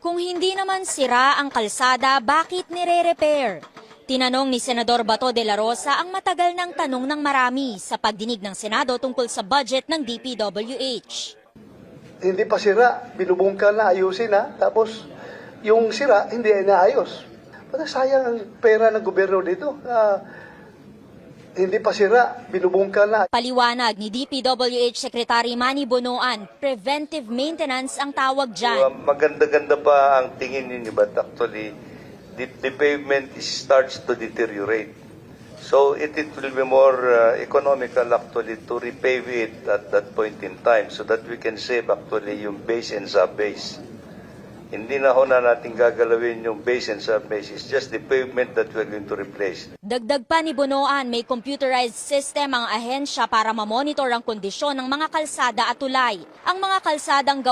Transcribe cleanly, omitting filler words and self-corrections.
Kung hindi naman sira ang kalsada, bakit nire-repair? Tinanong ni Senador Bato de la Rosa ang matagal ng tanong ng marami sa pagdinig ng Senado tungkol sa budget ng DPWH. Hindi pa sira, binubungkal na, ayusin na, tapos yung sira, hindi inaayos. Parang sayang ang pera ng gobyerno dito. Hindi pa sira, binubungkal na. Paliwanag ni DPWH Secretary Manny Bonoan, preventive maintenance ang tawag dyan. Maganda-ganda pa ang tingin ninyo, but actually, the pavement starts to deteriorate. So it will be more economical actually to repave it at that point in time so that we can save actually yung base and sub-base. Hindi na ho na natin gagalawin yung base and sub-base. It's just the pavement that we're going to replace. Dagdag pa ni Bonoan, may computerized system ang ahensya para mamonitor ang kondisyon ng mga kalsada at tulay. Ang mga kalsadang